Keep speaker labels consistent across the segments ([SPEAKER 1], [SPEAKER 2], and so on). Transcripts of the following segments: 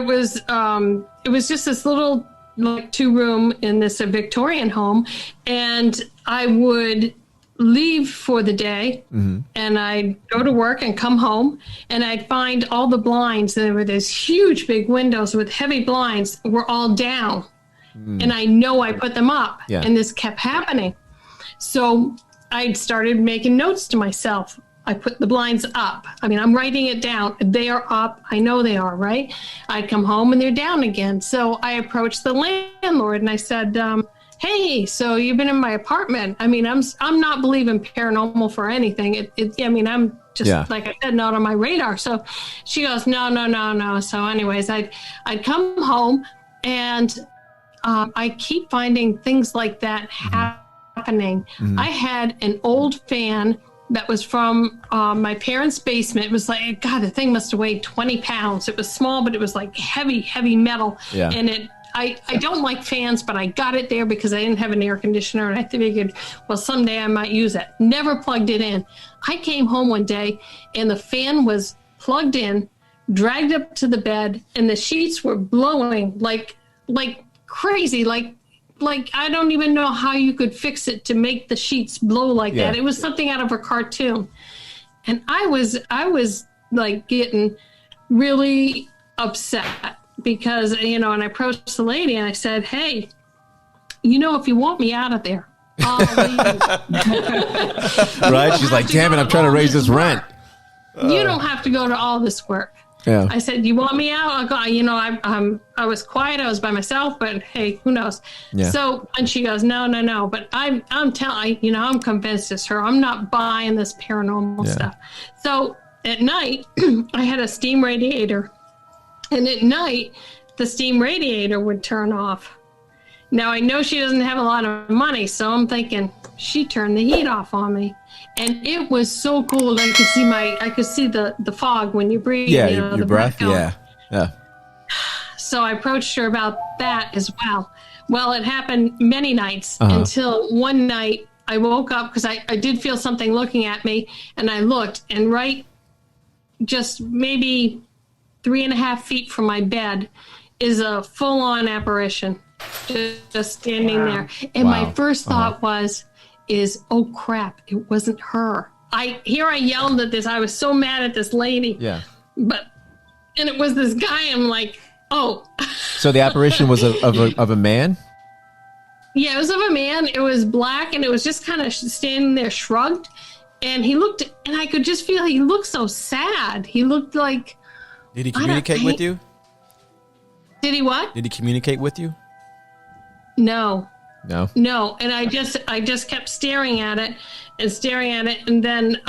[SPEAKER 1] was just this little like 2-room in this Victorian home, and I would leave for the day, and I'd go to work and come home, and I'd find all the blinds, and there were these huge big windows with heavy blinds were all down, and I know I put them up, and this kept happening. So I started making notes to myself. I put the blinds up. I mean, I'm writing it down. They are up. I know they are, right? I'd come home and they're down again. So I approached the landlord and I said, hey, so you've been in my apartment. I mean, I'm not believing paranormal for anything. I mean, I'm just, like I said, not on my radar. So she goes, no. So anyways, I'd come home and I keep finding things like that happening. I had an old fan that was from my parents' basement. It was like, God, the thing must have weighed 20 pounds. It was small, but it was like heavy metal. Yeah. And I don't like fans, but I got it there because I didn't have an air conditioner, and I figured, well, someday I might use it. Never plugged it in. I came home one day, and the fan was plugged in, dragged up to the bed, and the sheets were blowing like crazy, like I don't even know how you could fix it to make the sheets blow like that. It was something out of a cartoon. And I was like getting really upset because, and I approached the lady and I said, hey, if you want me out of there, I'll leave.
[SPEAKER 2] Right? She's like, damn it, I'm trying to raise this rent.
[SPEAKER 1] You don't have to go to all this work. Yeah. I said, you want me out? I'll go. I was quiet. I was by myself, but hey, who knows? Yeah. So, and she goes, no. But I'm telling, I'm convinced it's her. I'm not buying this paranormal stuff. So at night, I had a steam radiator, and at night, the steam radiator would turn off. Now I know she doesn't have a lot of money, so I'm thinking she turned the heat off on me. And it was so cool. I could see the fog when you breathe.
[SPEAKER 2] Yeah, your breath. Yeah.
[SPEAKER 1] So I approached her about that as well. Well, it happened many nights until one night I woke up because I did feel something looking at me, and I looked, and right just maybe 3.5 feet from my bed is a full-on apparition just standing there. And my first thought is, oh crap, it wasn't her. I yelled at this. I was so mad at this lady. Yeah. And it was this guy. I'm like, oh.
[SPEAKER 2] So the apparition was of a man?
[SPEAKER 1] Yeah, it was of a man. It was black, and it was just kind of standing there shrugged. And he looked, and I could just feel he looked so sad. He looked like.
[SPEAKER 3] Did he communicate with you?
[SPEAKER 1] Did he what?
[SPEAKER 3] Did he communicate with you?
[SPEAKER 1] No.
[SPEAKER 2] No.
[SPEAKER 1] And I just kept staring at it, and then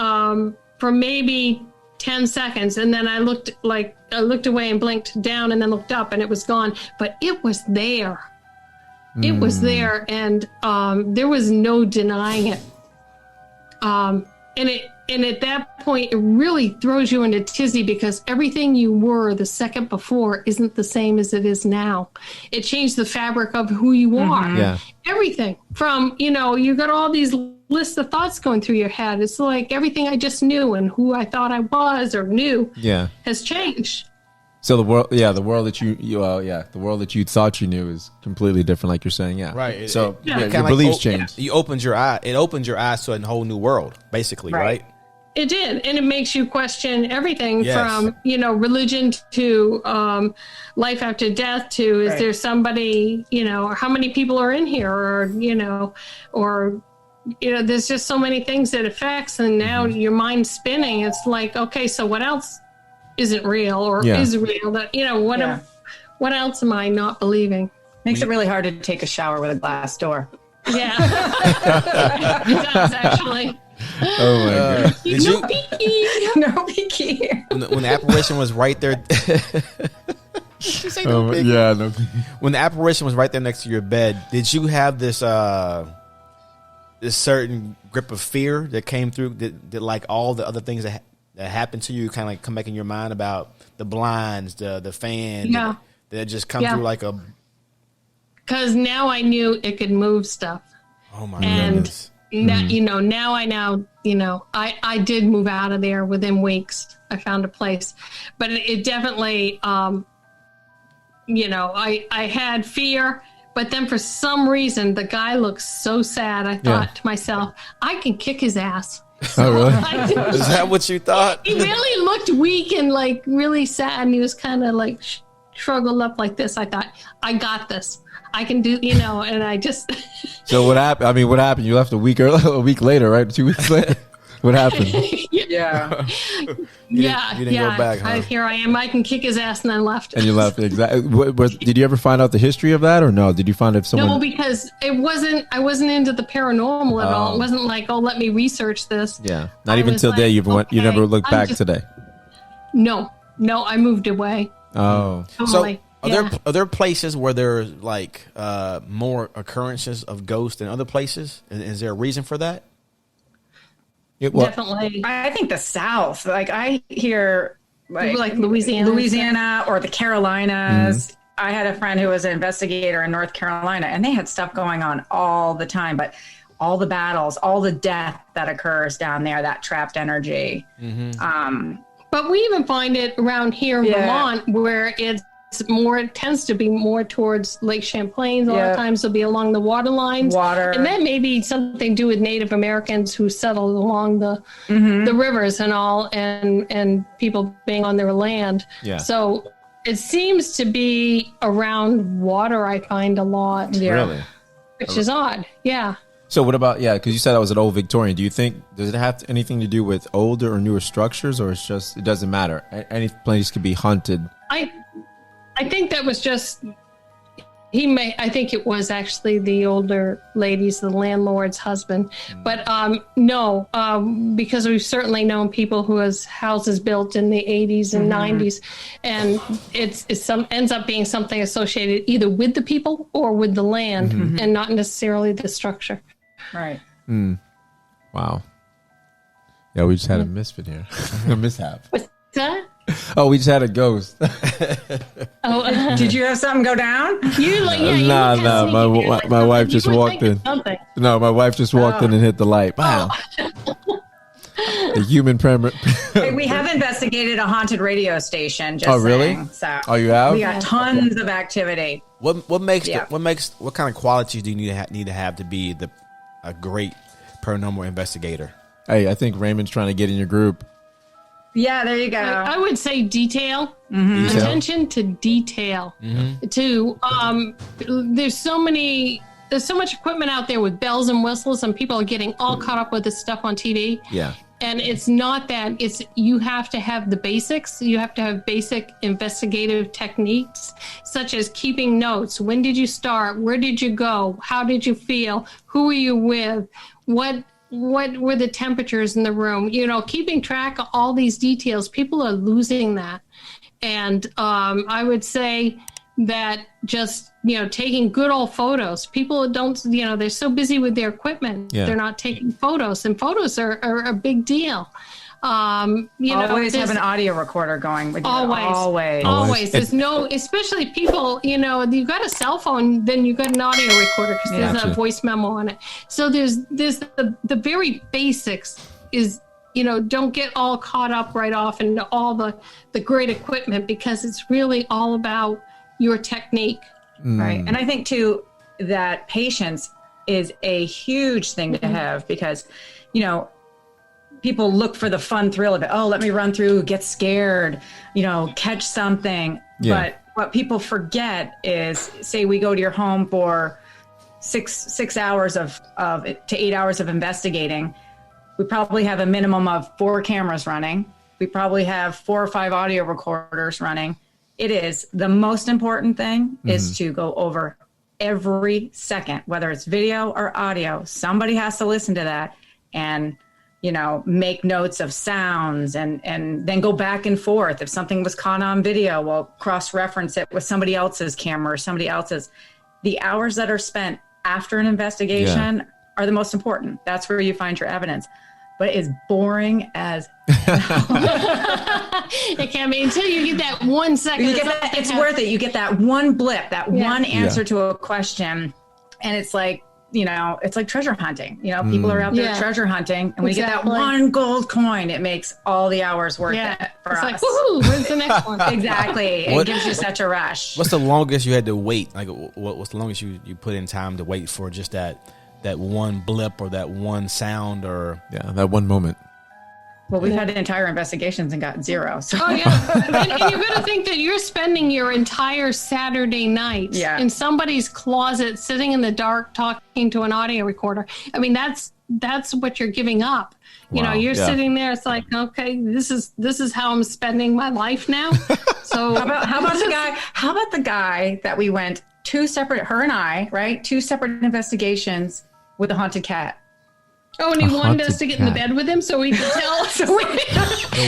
[SPEAKER 1] for maybe 10 seconds, and then I looked away and blinked down, and then looked up, and it was gone. But it was there. It was there, and there was no denying it. And at that point, it really throws you into tizzy because everything you were the second before isn't the same as it is now. It changed the fabric of who you are. Yeah. Everything from, you got all these lists of thoughts going through your head. It's like everything I just knew and who I thought I was or knew has changed.
[SPEAKER 2] So the world that the world that you thought you knew is completely different, like you're saying. Yeah.
[SPEAKER 3] Right.
[SPEAKER 2] So your beliefs changed.
[SPEAKER 3] You opened your eye. It opened your eyes to a whole new world, basically, right?
[SPEAKER 1] It did, and it makes you question everything from, religion to life after death to is there somebody, or how many people are in here, or there's just so many things that affects, and now your mind's spinning. It's like, okay, so what else isn't real or is real? That what else am I not believing?
[SPEAKER 4] Makes it really hard to take a shower with a glass door.
[SPEAKER 1] Yeah, it does actually.
[SPEAKER 2] Oh my God!
[SPEAKER 1] No peeking.
[SPEAKER 4] No peeking.
[SPEAKER 3] When the apparition was right there.
[SPEAKER 2] No.
[SPEAKER 3] When the apparition was right there next to your bed, did you have this certain grip of fear that came through? Did like all the other things that happened to you kind of like come back in your mind about the blinds, the fan?
[SPEAKER 1] Yeah.
[SPEAKER 3] That just come through like a.
[SPEAKER 1] Because now I knew it could move stuff.
[SPEAKER 3] Oh my goodness.
[SPEAKER 1] Now I did move out of there within weeks. I found a place, but it definitely, I had fear, but then for some reason, the guy looked so sad. I thought to myself, I can kick his ass.
[SPEAKER 2] Oh, really?
[SPEAKER 3] Is that what you thought?
[SPEAKER 1] He really looked weak and like really sad. And he was kind of like struggled up like this. I thought, I got this. I can do, and I just.
[SPEAKER 2] So what happened? I mean, what happened? You left a week later, right? 2 weeks later. What happened?
[SPEAKER 4] Yeah.
[SPEAKER 3] You didn't go back, huh?
[SPEAKER 1] Here I am. I can kick his ass, and then left.
[SPEAKER 2] And you left. Exactly. Did you ever find out the history of that, or no? Did you find if someone?
[SPEAKER 1] No, because I wasn't into the paranormal at all. It wasn't like, oh, let me research this.
[SPEAKER 2] Yeah. Not even till day you never looked back today.
[SPEAKER 1] No, I moved away.
[SPEAKER 2] Oh.
[SPEAKER 1] Totally.
[SPEAKER 3] So are there places where there's like more occurrences of ghosts than other places? Is there a reason for that?
[SPEAKER 1] Definitely.
[SPEAKER 4] I think the South. Like I hear
[SPEAKER 1] like Louisiana
[SPEAKER 4] or the Carolinas. Mm-hmm. I had a friend who was an investigator in North Carolina, and they had stuff going on all the time. But all the battles, all the death that occurs down there, that trapped energy.
[SPEAKER 3] Mm-hmm.
[SPEAKER 1] But we even find it around here in Vermont, where it tends to be more towards Lake Champlain. A lot of times it'll be along the water lines. And that may be something to do with Native Americans who settled along the rivers and all, and people being on their land. Yeah. So it seems to be around water, I find a lot.
[SPEAKER 2] Yeah. Really?
[SPEAKER 1] Which is odd. Yeah.
[SPEAKER 2] So what about, because you said that was an old Victorian. Do you think, does it have anything to do with older or newer structures, or it's just, it doesn't matter? Any place could be haunted.
[SPEAKER 1] I think that was just, I think it was actually the older ladies, the landlord's husband. But no, because we've certainly known people who has houses built in the 80s and 90s. And it ends up being something associated either with the people or with the land and not necessarily the structure.
[SPEAKER 4] Right.
[SPEAKER 2] Wow. Yeah, we just had a misfit here. A mishap.
[SPEAKER 1] What's that?
[SPEAKER 2] Oh, we just had a ghost.
[SPEAKER 4] Did you have something go down?
[SPEAKER 2] No. My wife just walked in. No, my wife just walked in and hit the light. Wow. The human premor.
[SPEAKER 4] We have investigated a haunted radio station. Just
[SPEAKER 2] really?
[SPEAKER 4] Saying, so
[SPEAKER 2] you have?
[SPEAKER 4] We got tons of activity.
[SPEAKER 3] What kind of qualities do you need to have to be a great paranormal investigator?
[SPEAKER 2] Hey, I think Raymond's trying to get in your group.
[SPEAKER 4] Yeah, there you go.
[SPEAKER 1] I would say detail. Attention to detail. There's so much equipment out there with bells and whistles, and people are getting all caught up with this stuff on TV.
[SPEAKER 2] Yeah.
[SPEAKER 1] And it's not that. It's, you have to have the basics. You have to have basic investigative techniques, such as keeping notes. When did you start? Where did you go? How did you feel? Who were you with? What were the temperatures in the room? Keeping track of all these details. People are losing that. And I would say that just, taking good old photos. People don't, they're so busy with their equipment. Yeah. They're not taking photos, and photos are a big deal.
[SPEAKER 4] Always have an audio recorder going with you.
[SPEAKER 1] Always. There's especially people, you've got a cell phone, then you've got an audio recorder because there's a voice memo on it. So there's the very basics is, don't get all caught up right off into all the great equipment, because it's really all about your technique.
[SPEAKER 4] Right. And I think too, that patience is a huge thing to have, because, people look for the fun thrill of it. Oh, let me run through, get scared, catch something. Yeah. But what people forget is, say we go to your home for 6 hours to 8 hours of investigating. We probably have a minimum of 4 cameras running. We probably have 4 or 5 audio recorders running. It is the most important thing is to go over every second, whether it's video or audio. Somebody has to listen to that and, make notes of sounds and then go back and forth. If something was caught on video, we'll cross-reference it with somebody else's camera or somebody else's. The hours that are spent after an investigation are the most important. That's where you find your evidence. But it's boring as
[SPEAKER 1] it can be, until you get that 1 second.
[SPEAKER 4] It's worth it. You get that one blip, that one answer to a question. And it's like, it's like treasure hunting. People are out there treasure hunting, and when you get that one gold coin, it makes all the hours worth it for us.
[SPEAKER 1] Like, woohoo, when's the next one?
[SPEAKER 4] Exactly. It gives you such a rush.
[SPEAKER 3] What's the longest you had to wait? Like, what's the longest you put in time to wait for just that one blip or that one sound or
[SPEAKER 2] that one moment?
[SPEAKER 4] Well, we've had entire investigations and got 0. So.
[SPEAKER 1] Oh, yeah. and you got to think that you're spending your entire Saturday night in somebody's closet, sitting in the dark, talking to an audio recorder. I mean, that's what you're giving up.
[SPEAKER 2] Wow.
[SPEAKER 1] You're sitting there. It's like, okay, this is how I'm spending my life now. So
[SPEAKER 4] how about the guy that we went her and I, right? 2 separate investigations with a haunted cat.
[SPEAKER 1] Oh, and he wanted us to get in the bed with him so he could tell us.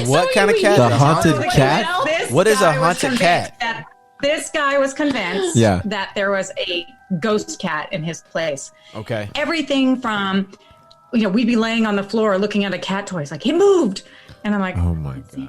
[SPEAKER 3] What kind of cat?
[SPEAKER 2] The haunted cat?
[SPEAKER 3] What is a haunted cat?
[SPEAKER 4] This guy was convinced that there was a ghost cat in his place.
[SPEAKER 3] Okay.
[SPEAKER 4] Everything from, we'd be laying on the floor looking at a cat toy. It's like, he moved. And I'm like,
[SPEAKER 2] oh my gosh.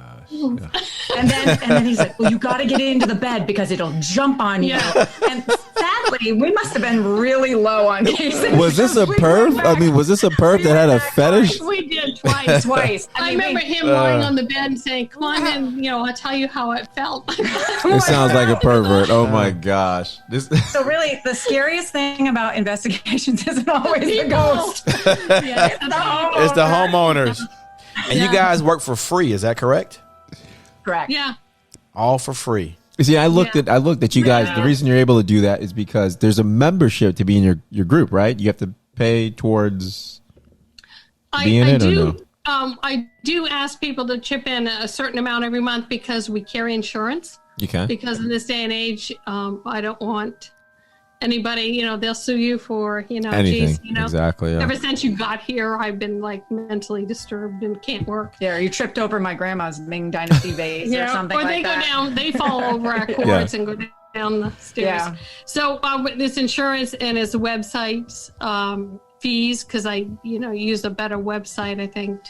[SPEAKER 4] And then he's like, well, you got to get into the bed because it'll jump on you. Yeah. And sadly, we must have been really low on cases.
[SPEAKER 2] Was this a perv? I mean, was this a perv that had a fetish?
[SPEAKER 1] We did twice. I remember him lying on the bed and saying, come on in, I'll tell you how it felt.
[SPEAKER 2] It sounds like a pervert. Oh my gosh.
[SPEAKER 4] So really, the scariest thing about investigations isn't always the ghost.
[SPEAKER 3] It's the homeowners. And you guys work for free, is that correct?
[SPEAKER 4] Correct.
[SPEAKER 1] Yeah.
[SPEAKER 3] All for free.
[SPEAKER 2] See, I looked at you guys. The reason you're able to do that is because there's a membership to be in your group, right? You have to pay towards being in it, or no?
[SPEAKER 1] I do ask people to chip in a certain amount every month because we carry insurance.
[SPEAKER 2] You can.
[SPEAKER 1] Because in this day and age, I don't want anybody, they'll sue you for,
[SPEAKER 2] anything. Exactly. Yeah.
[SPEAKER 1] Ever since you got here, I've been like mentally disturbed and can't work.
[SPEAKER 4] Yeah, you tripped over my grandma's Ming Dynasty vase or something like that.
[SPEAKER 1] Or they go down, they fall over our cords and go down the stairs. Yeah. So this insurance and his website fees, because I, use a better website, I think,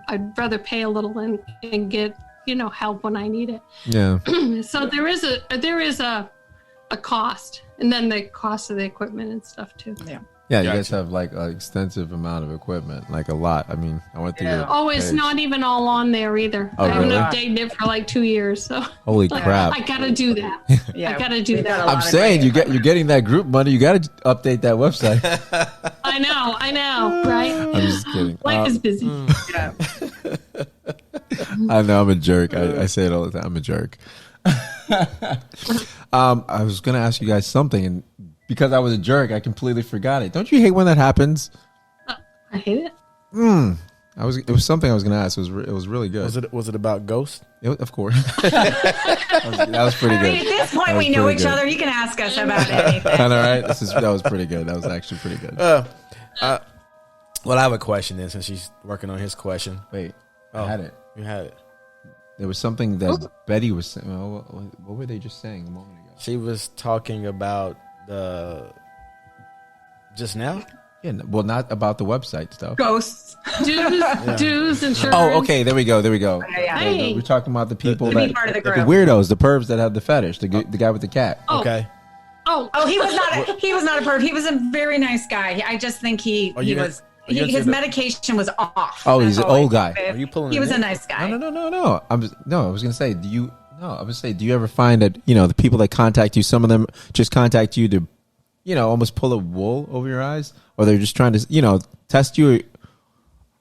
[SPEAKER 1] I'd rather pay a little and get, help when I need it.
[SPEAKER 2] Yeah.
[SPEAKER 1] So there is a cost. And then the cost of the equipment and stuff too.
[SPEAKER 2] Yeah. Yeah, you guys have like an extensive amount of equipment, like a lot. I mean, I went through your
[SPEAKER 1] it's
[SPEAKER 2] page.
[SPEAKER 1] not even all on there either.
[SPEAKER 2] Oh,
[SPEAKER 1] I haven't
[SPEAKER 2] really?
[SPEAKER 1] updated it for like 2 years. So
[SPEAKER 2] holy crap!
[SPEAKER 1] I gotta do that. I gotta do that.
[SPEAKER 2] I'm saying you're getting that group money. You got to update that website.
[SPEAKER 1] I know, right?
[SPEAKER 2] I'm just kidding.
[SPEAKER 1] Life is busy.
[SPEAKER 4] Yeah.
[SPEAKER 2] I know I'm a jerk. I say it all the time. I'm a jerk. I was gonna ask you guys something, and because I was a jerk, I completely forgot it. Don't you hate when that happens?
[SPEAKER 1] I hate it.
[SPEAKER 2] It was something I was gonna ask. It was really good.
[SPEAKER 3] Was it about ghosts?
[SPEAKER 2] Of course. that was pretty good.
[SPEAKER 4] At this point, we know each other. You can ask us about anything.
[SPEAKER 2] I know, right? That was pretty good. That was actually pretty good.
[SPEAKER 3] Well, I have a question then, since she's working on his question.
[SPEAKER 2] Wait, I had it.
[SPEAKER 3] You had it.
[SPEAKER 2] There was something that Betty was saying. What were they just saying a moment ago?
[SPEAKER 3] She was talking about just now?
[SPEAKER 2] Yeah, well, not about the website stuff.
[SPEAKER 4] Ghosts.
[SPEAKER 1] Dues, insurance.
[SPEAKER 2] Oh, okay. There we go.
[SPEAKER 4] Yeah.
[SPEAKER 1] Hey.
[SPEAKER 2] We're talking about the people
[SPEAKER 4] that part of the group.
[SPEAKER 2] the weirdos, the pervs that have the fetish, the guy with the cat.
[SPEAKER 1] Oh.
[SPEAKER 3] Okay.
[SPEAKER 1] Oh,
[SPEAKER 4] he was not a perv. He was a very nice guy. I just think his medication was off.
[SPEAKER 2] Oh, he's an old guy.
[SPEAKER 3] Are you pulling?
[SPEAKER 4] He was a nice guy.
[SPEAKER 2] No. I was gonna say, do you ever find that the people that contact you, some of them just contact you to, almost pull a wool over your eyes, or they're just trying to, test you?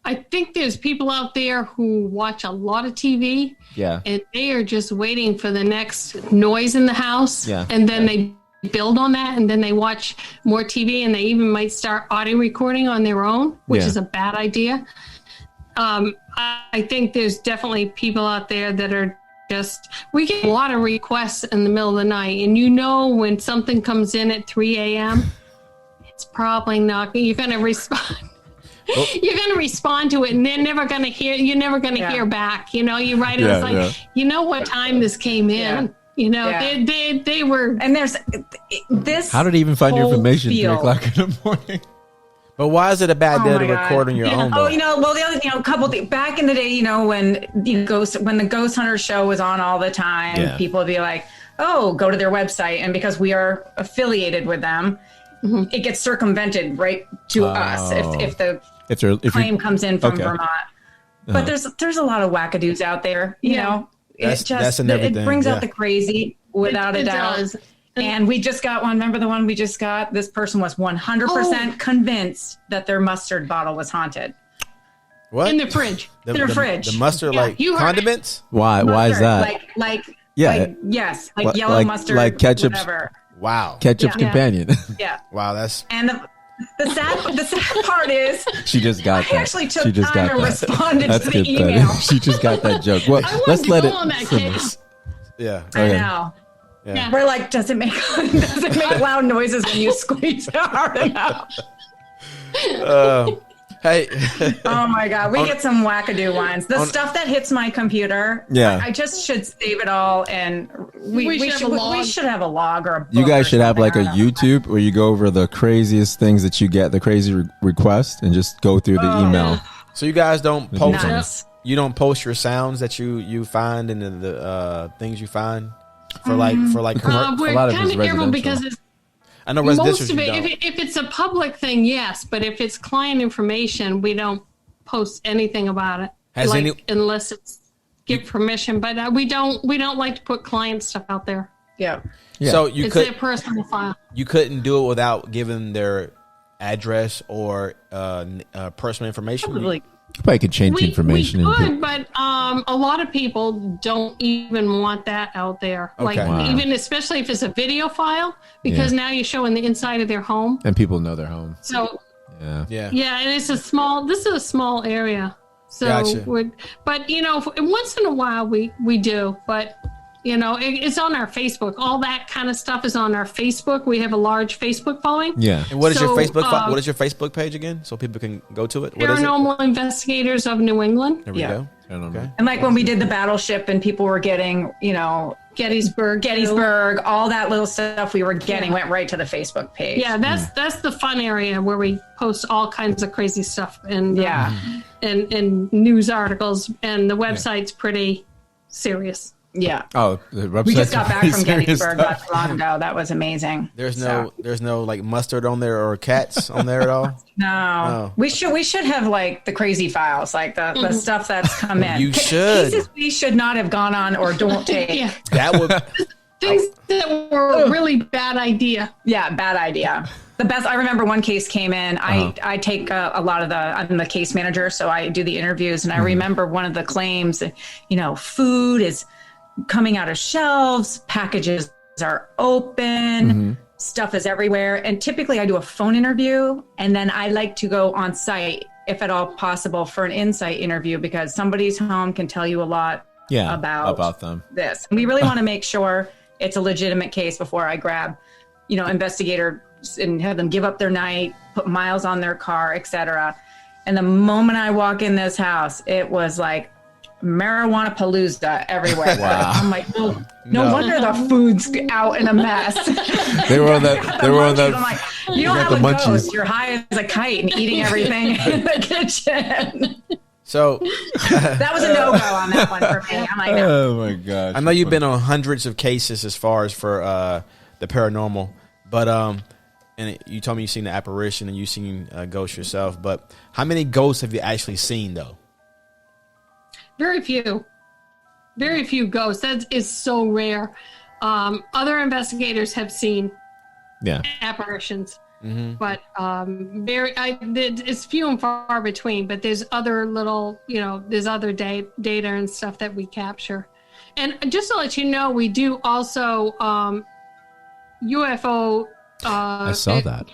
[SPEAKER 1] I think there's people out there who watch a lot of TV.
[SPEAKER 2] Yeah.
[SPEAKER 1] And they are just waiting for the next noise in the house.
[SPEAKER 2] Yeah.
[SPEAKER 1] And then they build on that, and then they watch more TV, and they even might start audio recording on their own, which is a bad idea. I think there's definitely people out there that are we get a lot of requests in the middle of the night, and when something comes in at 3 a.m., it's probably not, you're going to respond. You're going to respond to it, and you're never going to hear back. You write it, it's like, what time this came in. They were.
[SPEAKER 4] And there's this.
[SPEAKER 2] How did he even find your information 3 o'clock in the morning?
[SPEAKER 3] But why is it a bad day to record on your own?
[SPEAKER 4] Though? Oh, the other, couple things. Back in the day, when the Ghost Hunter show was on all the time, people would be like, "Oh, go to their website," and because we are affiliated with them, it gets circumvented right to us if the claim comes in from Vermont. But there's a lot of wackadoos out there, you know. It brings out the crazy without a doubt. Does. And we just got one. Remember the one we just got? This person was 100% convinced that their mustard bottle was haunted.
[SPEAKER 3] What?
[SPEAKER 1] In the fridge.
[SPEAKER 4] The fridge.
[SPEAKER 3] The mustard, condiments?
[SPEAKER 2] Why?
[SPEAKER 4] Mustard,
[SPEAKER 2] why is that?
[SPEAKER 4] Like yellow mustard,
[SPEAKER 2] like ketchup.
[SPEAKER 4] Whatever.
[SPEAKER 3] Wow.
[SPEAKER 2] Ketchup's companion.
[SPEAKER 4] Yeah.
[SPEAKER 3] Wow, that's...
[SPEAKER 4] And the sad part is
[SPEAKER 2] she just got that.
[SPEAKER 4] I actually took time and responded to the email.
[SPEAKER 2] She just got that joke. Well, let's let it.
[SPEAKER 1] On that case.
[SPEAKER 3] Yeah.
[SPEAKER 4] I know.
[SPEAKER 3] Yeah.
[SPEAKER 4] We're like, does it make loud noises when you squeeze it hard enough?
[SPEAKER 3] Hey.
[SPEAKER 4] Oh my God, we get some wackadoo ones. The stuff that hits my computer.
[SPEAKER 2] Yeah.
[SPEAKER 4] I just should save it all, and we should have a log or a book.
[SPEAKER 2] You guys should have like a
[SPEAKER 4] YouTube.
[SPEAKER 2] YouTube where you go over the craziest things that you get, the crazy requests, and just go through the email.
[SPEAKER 3] So you guys don't post.
[SPEAKER 4] Nice.
[SPEAKER 3] You don't post your sounds that you find and the things you find for like
[SPEAKER 1] we're
[SPEAKER 2] a lot of
[SPEAKER 1] kind
[SPEAKER 2] it's
[SPEAKER 1] of careful
[SPEAKER 2] residential.
[SPEAKER 1] because it's
[SPEAKER 3] I know
[SPEAKER 1] most
[SPEAKER 3] residential.
[SPEAKER 1] of it. If it's a public thing, yes, but if it's client information, we don't post anything about it. Unless it's give permission, but we don't like to put client stuff out there.
[SPEAKER 4] Yeah.
[SPEAKER 3] So
[SPEAKER 1] It's their personal file.
[SPEAKER 3] You couldn't do it without giving their address or personal information.
[SPEAKER 4] Probably.
[SPEAKER 2] You probably could change information.
[SPEAKER 1] We could, but a lot of people don't even want that out there.
[SPEAKER 3] Okay.
[SPEAKER 1] Like
[SPEAKER 2] Wow.
[SPEAKER 1] even especially if it's a video file, because now you're showing the inside of their home.
[SPEAKER 2] And people know their home.
[SPEAKER 1] So
[SPEAKER 2] Yeah.
[SPEAKER 1] and it's this is a small area. So
[SPEAKER 3] Gotcha.
[SPEAKER 1] but once in a while we do, but it's on our Facebook. All that kind of stuff is on our Facebook. We have a large Facebook following.
[SPEAKER 2] Yeah.
[SPEAKER 3] And what is your Facebook? What is your Facebook page again, so people can go to it? What is it?
[SPEAKER 1] Paranormal Investigators of New England.
[SPEAKER 3] There we go.
[SPEAKER 2] Okay.
[SPEAKER 4] And like when we did the battleship and people were getting, Gettysburg, all that little stuff we were getting went right to the Facebook page.
[SPEAKER 1] Yeah, that's the fun area where we post all kinds of crazy stuff and and news articles, and the website's pretty serious.
[SPEAKER 4] Yeah.
[SPEAKER 2] Oh, the website.
[SPEAKER 4] We just got back from Gettysburg not too long ago. That was amazing.
[SPEAKER 3] There's no like mustard on there or cats on there at all.
[SPEAKER 4] No. We should have like the crazy files, like the stuff that's come in.
[SPEAKER 3] You should.
[SPEAKER 4] Cases we should not have gone on or don't take.
[SPEAKER 1] Yeah,
[SPEAKER 3] That would.
[SPEAKER 1] things that were a really bad idea.
[SPEAKER 4] Yeah, bad idea. The best, I remember one case came in. I take a lot of I'm the case manager, so I do the interviews. And I remember one of the claims, food is coming out of shelves, packages are open, stuff is everywhere. And typically I do a phone interview, and then I like to go on site, if at all possible, for an insight interview, because somebody's home can tell you a lot about
[SPEAKER 2] them.
[SPEAKER 4] This. And we really want to make sure it's a legitimate case before I grab, investigators and have them give up their night, put miles on their car, etc. And the moment I walk in this house, it was like marijuana palooza everywhere.
[SPEAKER 2] Wow.
[SPEAKER 4] I'm like, no wonder the food's out in a mess.
[SPEAKER 2] They were on that. They were on that.
[SPEAKER 4] I'm like, you don't have a ghost. You're high as a kite and eating everything in the kitchen.
[SPEAKER 3] So
[SPEAKER 4] that was a no-go on that one for me. I'm like, no.
[SPEAKER 2] Oh my gosh.
[SPEAKER 3] I know you've been on hundreds of cases as far as for the paranormal, but and you told me you've seen the apparition and you've seen ghosts yourself. But how many ghosts have you actually seen though?
[SPEAKER 1] Very few ghosts. That is so rare. Other investigators have seen apparitions, but it's few and far between. But there's other little, there's other data and stuff that we capture. And just to let you know, we do also UFO.
[SPEAKER 2] I saw that.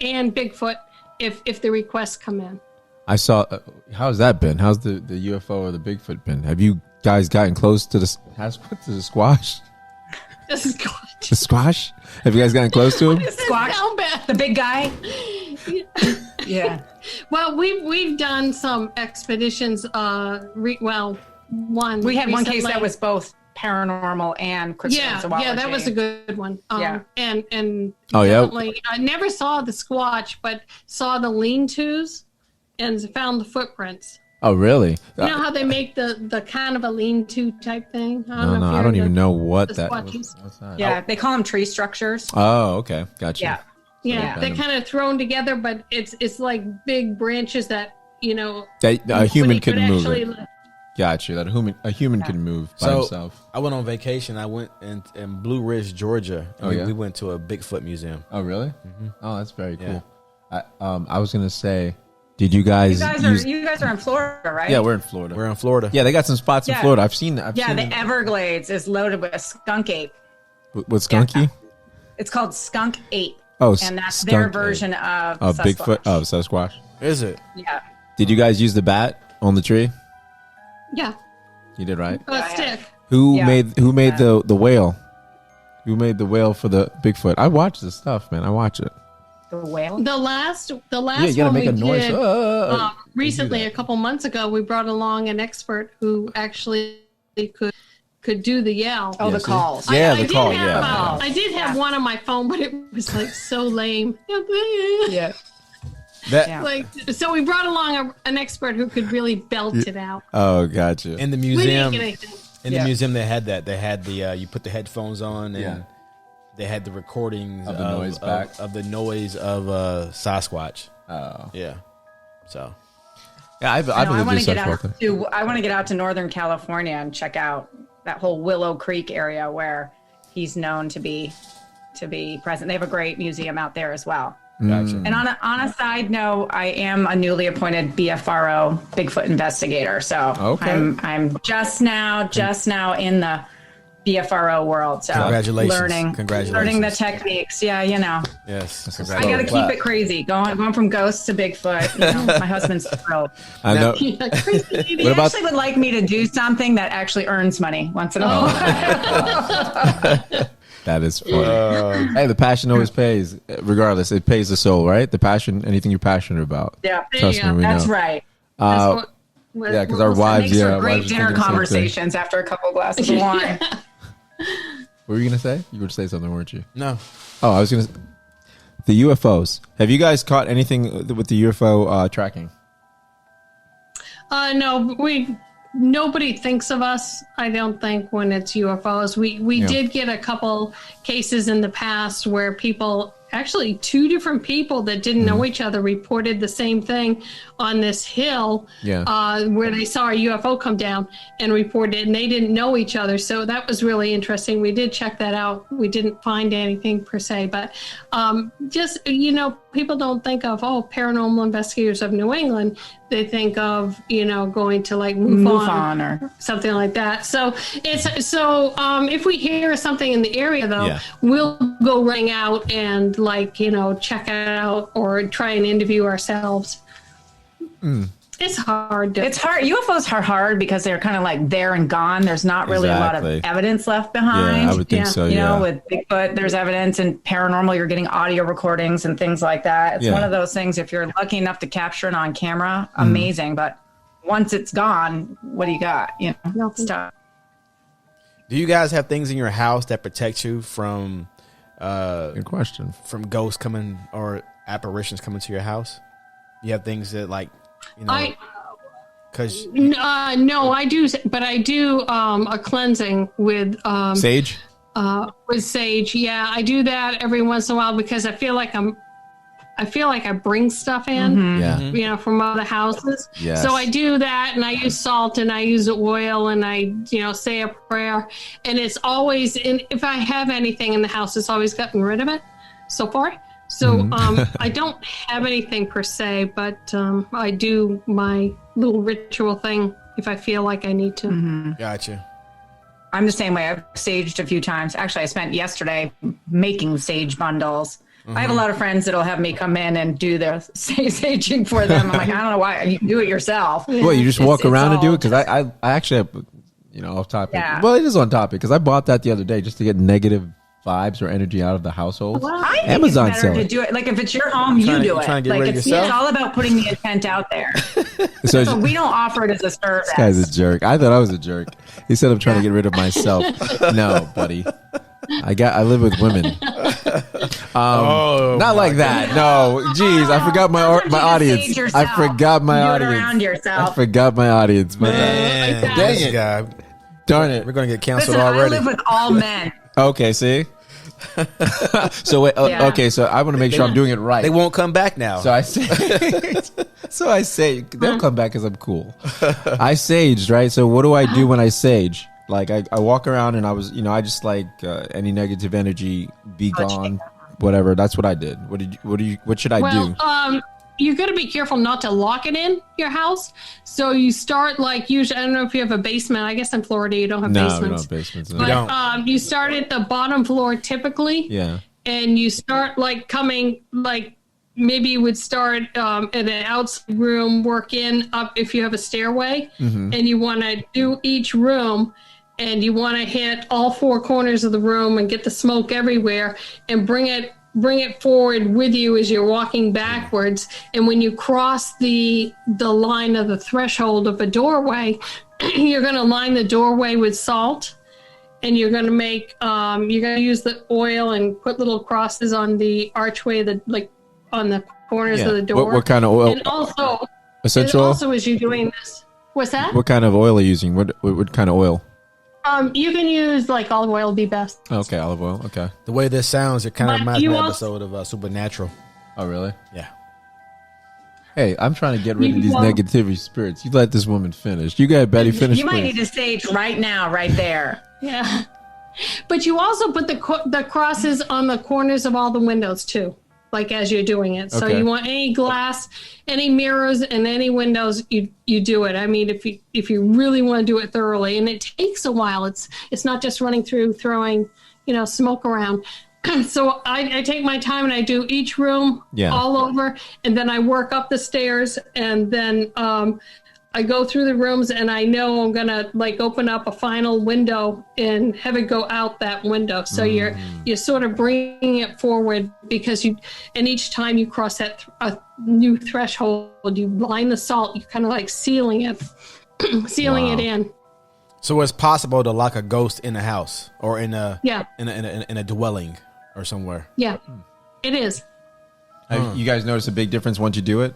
[SPEAKER 1] And Bigfoot, if the requests come in.
[SPEAKER 2] I saw. How's that been? How's the UFO or the Bigfoot been? Have you guys gotten close to the squash? The squash? Have you guys gotten close to him?
[SPEAKER 4] Squash, the big guy. Yeah.
[SPEAKER 1] Well, we've done some expeditions. We had
[SPEAKER 4] one case that was both paranormal and cryptozoology.
[SPEAKER 1] Yeah, that was a good one. And
[SPEAKER 2] oh yeah,
[SPEAKER 1] I never saw the squatch, but saw the lean-tos and found the footprints.
[SPEAKER 2] Oh really?
[SPEAKER 1] You know how they make the kind of a lean-to type thing?
[SPEAKER 2] I don't even know what that is.
[SPEAKER 4] What's that? Yeah, they call them tree structures.
[SPEAKER 2] Oh, okay, gotcha.
[SPEAKER 4] Yeah.
[SPEAKER 1] Yeah, they're kind of thrown together, but it's like big branches that
[SPEAKER 2] that a human
[SPEAKER 1] could
[SPEAKER 2] move.
[SPEAKER 1] actually
[SPEAKER 2] It. Gotcha. That a human can move by himself.
[SPEAKER 3] I went on vacation. I went in Blue Ridge, Georgia. And we went to a Bigfoot museum.
[SPEAKER 2] Oh, really? Mm-hmm. Oh, that's very cool. I was gonna say, did you guys?
[SPEAKER 4] You guys are in Florida, right?
[SPEAKER 2] Yeah, we're in Florida.
[SPEAKER 3] We're in Florida.
[SPEAKER 2] Yeah, they got some spots in Florida. I've seen that.
[SPEAKER 4] The Everglades is loaded with skunk ape.
[SPEAKER 2] What's skunky?
[SPEAKER 4] It's called skunk ape.
[SPEAKER 2] Oh,
[SPEAKER 4] and that's their version of
[SPEAKER 2] Bigfoot. Oh, Sasquatch.
[SPEAKER 3] Is it?
[SPEAKER 4] Yeah.
[SPEAKER 2] Did you guys use the bat on the tree?
[SPEAKER 1] Yeah.
[SPEAKER 2] You did, right?
[SPEAKER 1] A stick.
[SPEAKER 2] Who made the whale? Who made the whale for the Bigfoot? I watch this stuff, man. I watch it.
[SPEAKER 4] The whale.
[SPEAKER 1] The last
[SPEAKER 2] you gotta
[SPEAKER 1] one
[SPEAKER 2] make
[SPEAKER 1] we
[SPEAKER 2] a noise.
[SPEAKER 1] did recently, a couple months ago, we brought along an expert who actually could do the yell.
[SPEAKER 4] Oh, the calls.
[SPEAKER 2] The call.
[SPEAKER 1] I did have one on my phone, but it was like so lame.
[SPEAKER 4] Yeah.
[SPEAKER 1] So we brought along an expert who could really belt it out.
[SPEAKER 2] Oh, gotcha.
[SPEAKER 3] In the museum,
[SPEAKER 1] the
[SPEAKER 3] museum, they had that. They had the you put the headphones on, and they had the recordings
[SPEAKER 2] of the noise
[SPEAKER 3] of the noise of Sasquatch.
[SPEAKER 2] Oh,
[SPEAKER 3] yeah. So,
[SPEAKER 2] yeah, I want to
[SPEAKER 4] get out to. I want to get out to Northern California and check out that whole Willow Creek area where he's known to be present. They have a great museum out there as well.
[SPEAKER 3] Gotcha.
[SPEAKER 4] And on a side note, I am a newly appointed BFRO Bigfoot investigator. So I'm just now in the BFRO world. So
[SPEAKER 3] congratulations.
[SPEAKER 4] Learning the techniques. Yeah,
[SPEAKER 3] Yes.
[SPEAKER 4] I got to keep it crazy. Going from ghosts to Bigfoot. My husband's thrilled.
[SPEAKER 2] I know.
[SPEAKER 4] He actually would like me to do something that actually earns money once in a while.
[SPEAKER 2] That is funny. Hey, the passion always pays. Regardless, it pays the soul, right? The passion, anything you're passionate about.
[SPEAKER 4] Yeah,
[SPEAKER 2] trust me, we
[SPEAKER 4] that's
[SPEAKER 2] know.
[SPEAKER 4] right.
[SPEAKER 2] Because our wives,
[SPEAKER 4] makes for great
[SPEAKER 2] wives
[SPEAKER 4] dinner conversations after a couple of glasses of wine.
[SPEAKER 2] What were you gonna say? You were to say something, weren't you?
[SPEAKER 3] No.
[SPEAKER 2] Oh, I was gonna. The UFOs. Have you guys caught anything with the UFO tracking?
[SPEAKER 1] No, nobody thinks of us, I don't think, when it's UFOs. We did get a couple cases in the past where people, actually 2 different people that didn't know each other, reported the same thing on this hill where they saw a UFO come down and reported it, and they didn't know each other. So that was really interesting. We did check that out. We didn't find anything per se, but just, people don't think of, paranormal investigators of New England. They think of, going to like MUFON or something like that. So if we hear something in the area, though, we'll go running out and check it out or try and interview ourselves. It's hard. It's hard.
[SPEAKER 4] UFOs are hard because they're kind of like there and gone. There's not really a lot of evidence left behind.
[SPEAKER 2] Yeah, I would think so.
[SPEAKER 4] With Bigfoot, there's evidence, and paranormal, you're getting audio recordings and things like that. It's one of those things. If you're lucky enough to capture it on camera, amazing. But once it's gone, what do you got? Stuff.
[SPEAKER 3] Do you guys have things in your house that protect you from?
[SPEAKER 2] Good question.
[SPEAKER 3] From ghosts coming or apparitions coming to your house? You have things that no,
[SPEAKER 1] I do, but I do a cleansing with
[SPEAKER 2] sage.
[SPEAKER 1] With sage, I do that every once in a while because I feel like I bring stuff in, from other houses.
[SPEAKER 2] Yes.
[SPEAKER 1] So I do that, and I use salt, and I use oil, and I, say a prayer, and it's always, and if I have anything in the house, it's always gotten rid of it so far. So I don't have anything per se, but I do my little ritual thing if I feel like I need to.
[SPEAKER 4] Mm-hmm.
[SPEAKER 3] Gotcha.
[SPEAKER 4] I'm the same way. I've saged a few times. Actually, I spent yesterday making sage bundles. I have a lot of friends that'll have me come in and do their saging for them. I'm like, I don't know why. You can do it yourself.
[SPEAKER 2] Well, you just walk around and do it? Because I actually have, off topic. Yeah. Well, it is on topic because I bought that the other day just to get negative vibes or energy out of the household.
[SPEAKER 4] Well, I think
[SPEAKER 2] Amazon
[SPEAKER 4] it's better to do it. Like if it's your home, you do it. It's all about putting the intent out there. So we don't offer it as a service.
[SPEAKER 2] This guy's a jerk. I thought I was a jerk. He said I'm trying to get rid of myself. No, buddy. I live with women. Not like that. No, geez, I forgot my audience. I forgot my audience. I forgot my audience.
[SPEAKER 3] Man, dang it, guy.
[SPEAKER 2] Darn it.
[SPEAKER 3] We're gonna get canceled already.
[SPEAKER 4] I live with all men.
[SPEAKER 2] Okay, see? So wait,
[SPEAKER 4] Yeah.
[SPEAKER 2] okay. So I want to make sure I'm doing it right.
[SPEAKER 3] They won't come back now.
[SPEAKER 2] So I say, they'll come back because I'm cool. I saged, right? So what do I do when I sage? Like I walk around and I was, I just like any negative energy be gone, whatever. That's what I did. What should I do?
[SPEAKER 1] You got to be careful not to lock it in your house. So you start like usually, I don't know if you have a basement. I guess in Florida you don't have basements.
[SPEAKER 2] No, we don't have basements. No.
[SPEAKER 1] But you start at the bottom floor typically.
[SPEAKER 2] Yeah.
[SPEAKER 1] And you start like coming like maybe you would start in an outside room, work in up if you have a stairway, and you want to do each room. And you want to hit all four corners of the room and get the smoke everywhere and bring it forward with you as you're walking backwards. And when you cross the line of the threshold of a doorway, you're going to line the doorway with salt. And you're going to make, you're going to use the oil and put little crosses on the archway, on the corners of the door.
[SPEAKER 2] What kind of oil?
[SPEAKER 1] And also,
[SPEAKER 2] essential.
[SPEAKER 1] Also, as you're doing this, what's that?
[SPEAKER 2] What kind of oil are you using? What kind of oil?
[SPEAKER 1] You can use like olive oil would be best.
[SPEAKER 2] Okay, olive oil. Okay.
[SPEAKER 3] The way this sounds, it kind of
[SPEAKER 1] But
[SPEAKER 3] reminds me of
[SPEAKER 1] you
[SPEAKER 3] an
[SPEAKER 1] also-
[SPEAKER 3] episode of Supernatural.
[SPEAKER 2] Oh, really?
[SPEAKER 3] Yeah.
[SPEAKER 2] Hey, I'm trying to get rid of these negativity spirits. You let this woman finish. You got Betty finish.
[SPEAKER 4] You might
[SPEAKER 2] please.
[SPEAKER 4] need to sage right now, right there.
[SPEAKER 1] Yeah. But you also put the crosses on the corners of all the windows too, like as you're doing it. So
[SPEAKER 2] Okay.
[SPEAKER 1] you want any glass, any mirrors, and any windows, you do it. I mean, if you really want to do it thoroughly, and it takes a while. It's not just running through throwing, smoke around. So I take my time and I do each room all over, and then I work up the stairs, and then I go through the rooms, and I know I'm gonna like open up a final window and have it go out that window. So you're sort of bringing it forward because and each time you cross that a new threshold, you line the salt. You're kind of like sealing it, it in.
[SPEAKER 3] So it's possible to lock a ghost in a house or in a
[SPEAKER 1] Yeah.
[SPEAKER 3] in a dwelling or somewhere.
[SPEAKER 1] Yeah, it is.
[SPEAKER 2] Have you guys notice a big difference once you do it?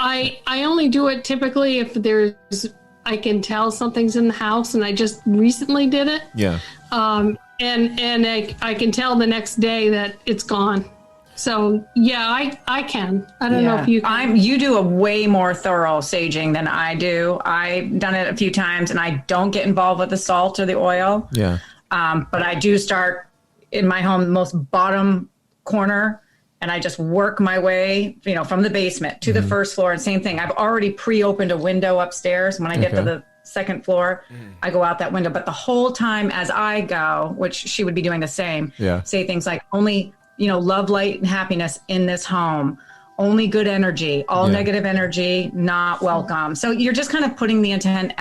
[SPEAKER 1] I only do it typically if I can tell something's in the house, and I just recently did it.
[SPEAKER 2] Yeah.
[SPEAKER 1] And I can tell the next day that it's gone. So yeah, I can. I don't know if you can.
[SPEAKER 4] You do a way more thorough saging than I do. I've done it a few times, and I don't get involved with the salt or the oil.
[SPEAKER 2] Yeah.
[SPEAKER 4] But I do start in my home, the most bottom corner, and I just work my way, from the basement to the first floor. And same thing. I've already pre-opened a window upstairs. When I get to the second floor, I go out that window. But the whole time as I go, which she would be doing the same, say things like only, love, light, and happiness in this home. Only good energy. All negative energy, not welcome. So you're just kind of putting the intent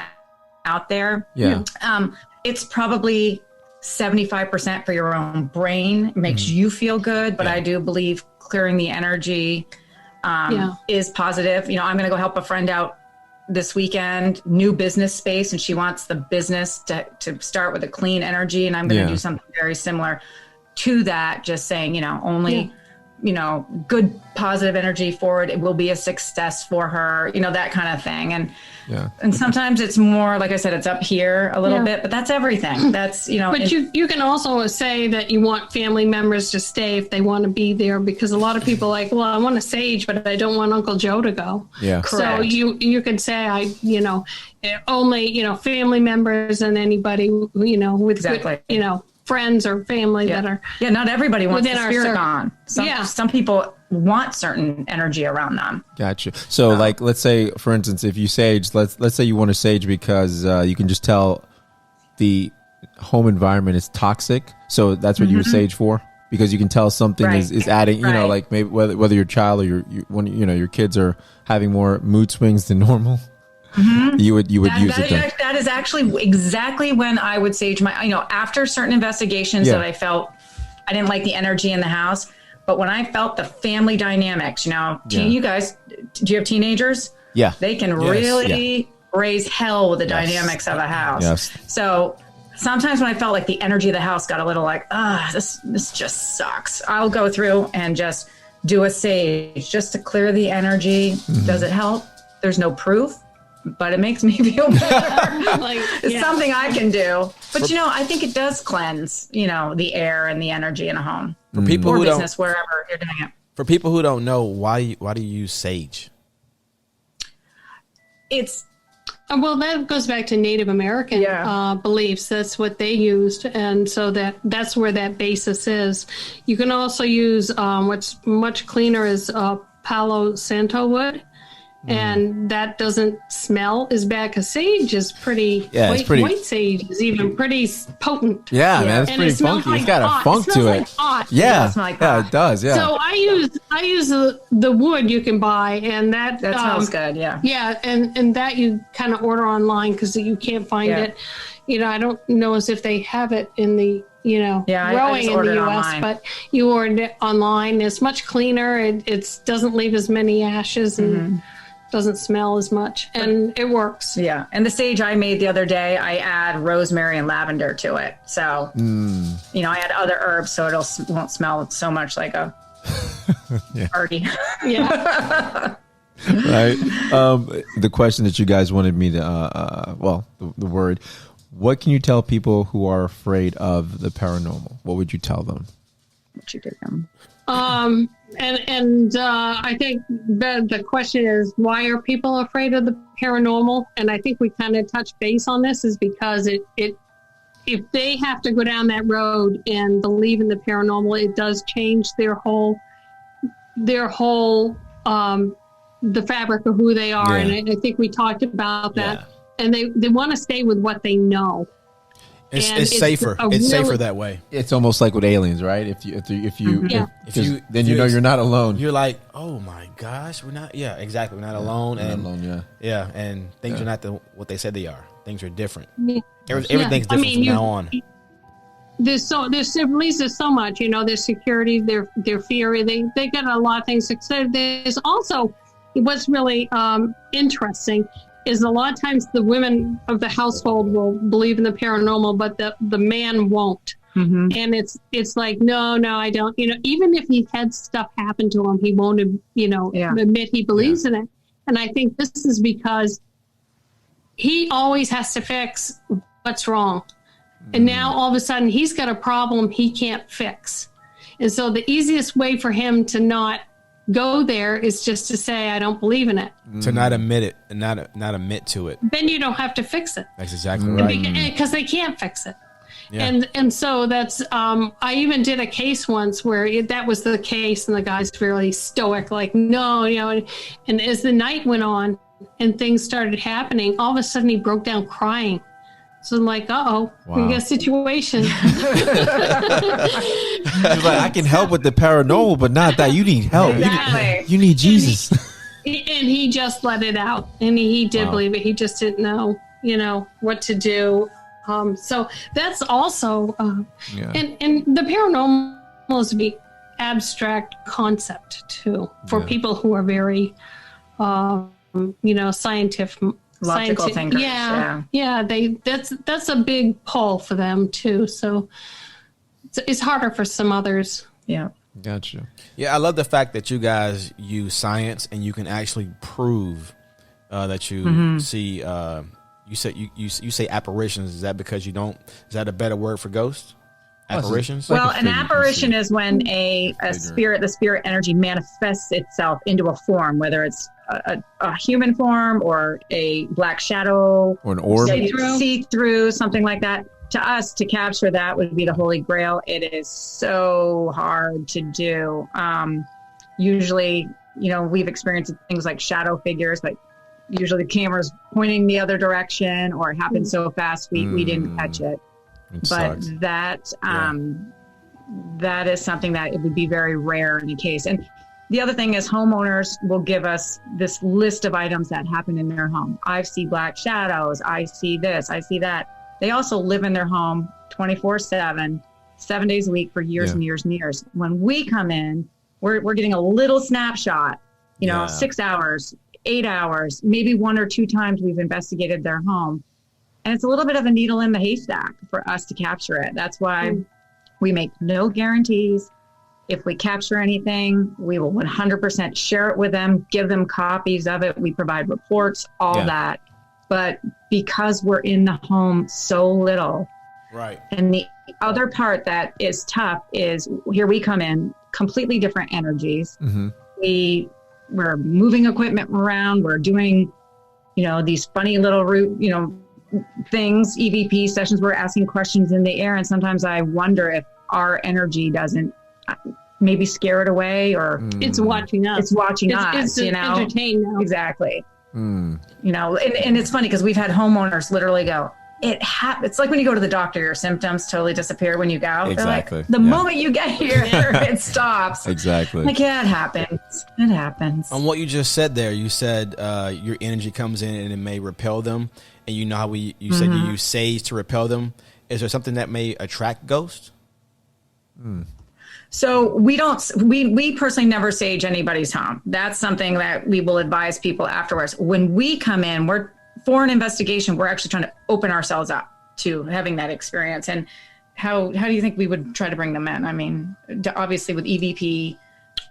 [SPEAKER 4] out there.
[SPEAKER 2] Yeah.
[SPEAKER 4] It's probably 75% for your own brain. It makes you feel good, but I do believe clearing the energy is positive. I'm going to go help a friend out this weekend, new business space, and she wants the business to start with a clean energy, and I'm going to do something very similar to that, just saying, only good positive energy forward. It will be a success for her, that kind of thing. And sometimes it's more, like I said, it's up here a little bit, but that's everything. That's,
[SPEAKER 1] But you can also say that you want family members to stay if they want to be there, because a lot of people are like, well, I want to sage, but I don't want Uncle Joe to go.
[SPEAKER 2] Yeah.
[SPEAKER 1] So you could say, only, family members and anybody, with good, friends or family that are
[SPEAKER 4] not everybody wants the spirit
[SPEAKER 1] circle.
[SPEAKER 4] gone. Some people want certain energy around them.
[SPEAKER 2] Gotcha. So like, let's say, for instance, if you sage, let's say you want to sage because you can just tell the home environment is toxic. So that's what you would sage for, because you can tell something is adding, like maybe whether your child or your kids are having more mood swings than normal. You would use it then.
[SPEAKER 4] That is actually exactly when I would sage my, after certain investigations that I felt I didn't like the energy in the house. But when I felt the family dynamics, you guys, do you have teenagers?
[SPEAKER 2] Yeah.
[SPEAKER 4] They can really raise hell with the dynamics of a house.
[SPEAKER 2] Yes.
[SPEAKER 4] So sometimes when I felt like the energy of the house got a little like, this just sucks, I'll go through and just do a sage just to clear the energy. Does it help? There's no proof. but it makes me feel better.
[SPEAKER 1] Like,
[SPEAKER 4] It's
[SPEAKER 1] yeah.
[SPEAKER 4] something I can do. But, I think it does cleanse, the air and the energy in a home.
[SPEAKER 3] For people
[SPEAKER 4] Or
[SPEAKER 3] who
[SPEAKER 4] business,
[SPEAKER 3] don't,
[SPEAKER 4] wherever you're doing it.
[SPEAKER 3] for people who don't know, why do you use sage?
[SPEAKER 4] It's
[SPEAKER 1] Well, that goes back to Native American beliefs. That's what they used, and so that's where that basis is. You can also use what's much cleaner is Palo Santo wood, and that doesn't smell as bad because sage is pretty. White sage is even pretty potent.
[SPEAKER 2] Yeah, man, it's
[SPEAKER 1] And
[SPEAKER 2] pretty
[SPEAKER 1] it smells
[SPEAKER 2] funky.
[SPEAKER 1] like
[SPEAKER 2] It's got
[SPEAKER 1] pot.
[SPEAKER 2] a funk
[SPEAKER 1] It smells
[SPEAKER 2] to
[SPEAKER 1] like
[SPEAKER 2] it.
[SPEAKER 1] pot.
[SPEAKER 2] Yeah,
[SPEAKER 4] does smell like
[SPEAKER 2] yeah,
[SPEAKER 4] pot.
[SPEAKER 2] it does. Yeah.
[SPEAKER 1] So I use the wood you can buy, and that
[SPEAKER 4] smells good. Yeah.
[SPEAKER 1] Yeah, and that you kind of order online because you can't find
[SPEAKER 4] Yeah.
[SPEAKER 1] it. I don't know as if they have it in the
[SPEAKER 4] I
[SPEAKER 1] growing
[SPEAKER 4] just
[SPEAKER 1] in
[SPEAKER 4] ordered
[SPEAKER 1] the
[SPEAKER 4] it
[SPEAKER 1] U.S.
[SPEAKER 4] online.
[SPEAKER 1] But you order it online. It's much cleaner. It doesn't leave as many ashes and doesn't smell as much, and it works.
[SPEAKER 4] Yeah. And the sage I made the other day, I add rosemary and lavender to it. So, I add other herbs so it won't smell so much like a party.
[SPEAKER 1] Yeah.
[SPEAKER 2] Right. The question that you guys wanted me to, the word. What can you tell people who are afraid of the paranormal? What would you tell them?
[SPEAKER 4] What you did them.
[SPEAKER 1] And I think the question is, why are people afraid of the paranormal? And I think we kind of touched base on this is because if they have to go down that road and believe in the paranormal, it does change their whole the fabric of who they are.
[SPEAKER 2] Yeah.
[SPEAKER 1] And I think we talked about that.
[SPEAKER 2] Yeah.
[SPEAKER 1] And they want to stay with what they know.
[SPEAKER 3] It's safer. It's safer that way.
[SPEAKER 2] It's almost like with aliens, right? If you then you're not alone.
[SPEAKER 3] You're like, oh my gosh, we're not. Yeah, exactly. We're not alone.
[SPEAKER 2] You're not
[SPEAKER 3] And
[SPEAKER 2] alone, yeah.
[SPEAKER 3] and things are not what they said they are. Things are different.
[SPEAKER 1] Yeah.
[SPEAKER 3] Everything's different from now on.
[SPEAKER 1] There's so much, there's security, their fear, they got a lot of things to say. There's also what's really interesting is a lot of times the women of the household will believe in the paranormal, but the man won't.
[SPEAKER 4] Mm-hmm.
[SPEAKER 1] And it's like, no, I don't. Even if he had stuff happen to him, he won't, admit he believes in it. And I think this is because he always has to fix what's wrong. And now all of a sudden he's got a problem he can't fix. And so the easiest way for him to not go there is just to say, I don't believe in it.
[SPEAKER 3] To not admit it and not admit to it.
[SPEAKER 1] Then you don't have to fix it.
[SPEAKER 3] That's exactly right.
[SPEAKER 1] Because they can't fix it.
[SPEAKER 3] Yeah.
[SPEAKER 1] And so that's, I even did a case once where that was the case and the guy's really stoic, like, no, and as the night went on and things started happening, all of a sudden he broke down crying. So I'm like, we got a situation.
[SPEAKER 2] He's like, I can help with the paranormal, but not that. You need help.
[SPEAKER 4] Exactly.
[SPEAKER 2] You need Jesus.
[SPEAKER 1] And he just let it out. And he did believe it. He just didn't know, what to do. So that's also, and the paranormal is a big abstract concept too, for people who are very, scientific.
[SPEAKER 4] Logical thinkers.
[SPEAKER 1] Yeah. That's a big pull for them too. So it's harder for some others.
[SPEAKER 4] Yeah.
[SPEAKER 2] Gotcha.
[SPEAKER 3] Yeah, I love the fact that you guys use science and you can actually prove that you see. You say apparitions. Is that because you don't? Is that a better word for ghosts? Apparitions.
[SPEAKER 4] Well, an apparition is when a spirit, the spirit energy manifests itself into a form, whether it's a human form or a black shadow
[SPEAKER 2] Or an orb.
[SPEAKER 4] see-through, something like that. To us, to capture that would be the Holy Grail. It is so hard to do. Usually, we've experienced things like shadow figures, but usually the camera's pointing the other direction, or it happened so fast we didn't catch it. But
[SPEAKER 2] sucks.
[SPEAKER 4] that is something that it would be very rare in a case. And the other thing is homeowners will give us this list of items that happen in their home. I see black shadows. I see this. I see that. They also live in their home 24/7, 7 days a week for years and years and years. When we come in, we're getting a little snapshot, 6 hours, 8 hours, maybe 1 or 2 times we've investigated their home. And it's a little bit of a needle in the haystack for us to capture it. That's why we make no guarantees. If we capture anything, we will 100% share it with them, give them copies of it. We provide reports, all that. but because we're in the home so little.
[SPEAKER 3] Right.
[SPEAKER 4] And the other part that is tough is here we come in, completely different energies.
[SPEAKER 2] Mm-hmm.
[SPEAKER 4] We're moving equipment around. We're doing, these funny little things, EVP sessions. We're asking questions in the air. And sometimes I wonder if our energy doesn't maybe scare it away, or
[SPEAKER 1] it's watching us.
[SPEAKER 4] It's watching us,
[SPEAKER 1] It's entertained now.
[SPEAKER 4] Exactly. And it's funny because we've had homeowners literally go, it's like when you go to the doctor, your symptoms totally disappear when you go.
[SPEAKER 2] Exactly.
[SPEAKER 4] Like, the moment you get here, it stops.
[SPEAKER 2] Exactly.
[SPEAKER 4] Like, yeah, it happens. It happens.
[SPEAKER 3] On what you just said there, you said your energy comes in and it may repel them. And you know how you said you use sage to repel them. Is there something that may attract ghosts?
[SPEAKER 4] So we personally never sage anybody's home. That's something that we will advise people afterwards. When we come in, for an investigation, we're actually trying to open ourselves up to having that experience. And how do you think we would try to bring them in? I mean, obviously with EVP.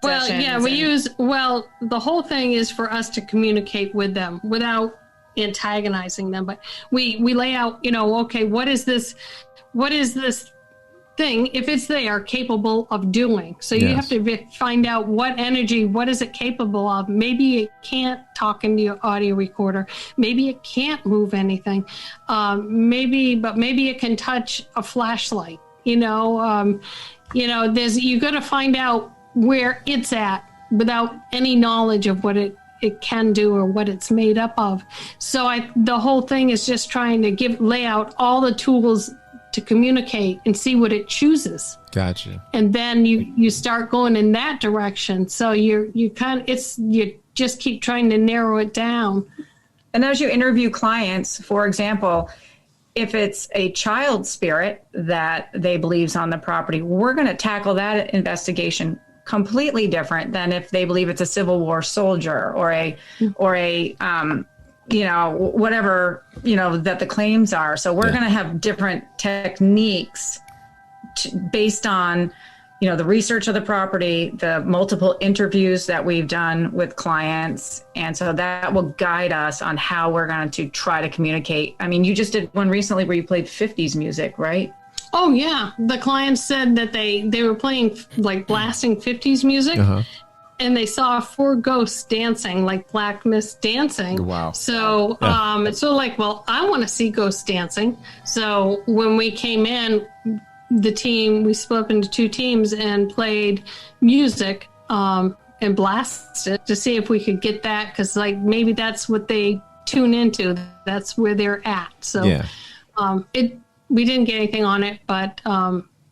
[SPEAKER 1] Well, yeah, the whole thing is for us to communicate with them without antagonizing them. But we lay out, okay, what is this thing, if it's there, capable of doing? So you have to find out what energy, what is it capable of? Maybe it can't talk into your audio recorder. Maybe it can't move anything. Maybe it can touch a flashlight. You got to find out where it's at without any knowledge of what it can do or what it's made up of. So the whole thing is just trying to lay out all the tools to communicate and see what it chooses.
[SPEAKER 2] Gotcha.
[SPEAKER 1] And then you start going in that direction. So you just keep trying to narrow it down.
[SPEAKER 4] And as you interview clients, for example, if it's a child spirit that they believe's on the property, we're going to tackle that investigation completely different than if they believe it's a Civil War soldier or a whatever, that the claims are. So we're going to have different techniques based on, the research of the property, the multiple interviews that we've done with clients. And so that will guide us on how we're going to try to communicate. I mean, you just did one recently where you played 50s music, right?
[SPEAKER 1] Oh, yeah. The clients said that they were playing, like, blasting 50s music. Uh-huh. And they saw 4 ghosts dancing, like black mist dancing.
[SPEAKER 2] Wow.
[SPEAKER 1] So it's sort of like, well, I want to see ghosts dancing. So when we came in, we split up into 2 teams and played music and blasted to see if we could get that. Because, like, maybe that's what they tune into. That's where they're at. So we didn't get anything on it, but